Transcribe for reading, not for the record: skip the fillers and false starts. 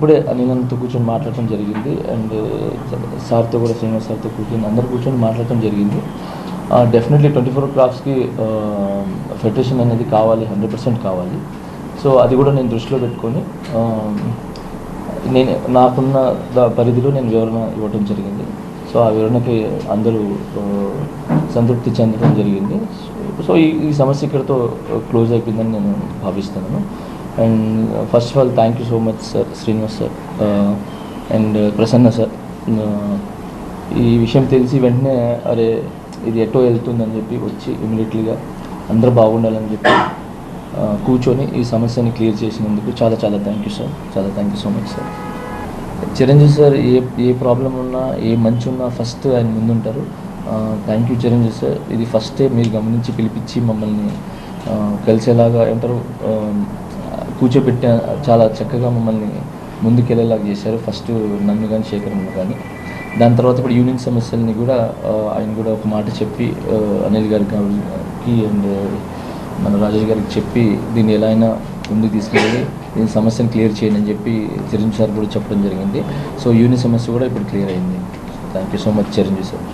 ఇప్పుడే అనిలంతో కూర్చొని మాట్లాడటం జరిగింది. అండ్ సార్తో కూడా, శ్రీనివాస్ సార్తో కూర్చొని అందరూ కూర్చొని మాట్లాడటం జరిగింది. డెఫినెట్లీ 24 క్రాఫ్ట్స్కి ఫెడరేషన్ అనేది కావాలి, 100% కావాలి. సో అది కూడా నేను దృష్టిలో పెట్టుకొని నేను నాకున్న పరిధిలో నేను వివరణ ఇవ్వడం జరిగింది. సో ఆ వివరణకి అందరూ సంతృప్తి చెందడం జరిగింది. సో ఈ సమస్య ఇక్కడితో క్లోజ్ అయిపోయిందని నేను భావిస్తున్నాను. And first of all thank you so much sir, Srinivas sir and Prasanna sir. ఈ విషయం తెలిసి వెంటనే అరే ఇది ఎటో వెళ్తుందని చెప్పి వచ్చి ఇమీడియట్లీగా అందరూ బాగుండాలని చెప్పి కూర్చొని ఈ సమస్యని క్లియర్ చేసినందుకు చాలా చాలా థ్యాంక్ యూ సార్, చాలా thank you so much sir. Chiranjeevi sir ఏ ప్రాబ్లం ఉన్నా, ఏ మంచి ఉన్నా ఫస్ట్ ఆయన ముందుంటారు. Thank you Chiranjeevi sir. ఇది ఫస్టే మీరు గమనించి పిలిపించి మమ్మల్ని కలిసేలాగా ఏమంటారు కూర్చోబెట్టి చాలా చక్కగా మమ్మల్ని ముందుకెళ్ళేలాగా చేశారు. ఫస్ట్ నన్ను కానీ శేఖర్ని కానీ, దాని తర్వాత ఇప్పుడు యూనియన్ సమస్యలని కూడా ఆయన కూడా ఒక మాట చెప్పి అనిల్ గారికి అండ్ మన రాజేష్ గారికి చెప్పి దీన్ని ఎలా అయినా ముందుకు తీసుకెళ్ళి దీని సమస్యను క్లియర్ చేయండి అని చెప్పి చిరంజీవి సార్ కూడా చెప్పడం జరిగింది. సో యూనియన్ సమస్య కూడా ఇప్పుడు క్లియర్ అయింది. Thank you so much Chiranjeevi sir.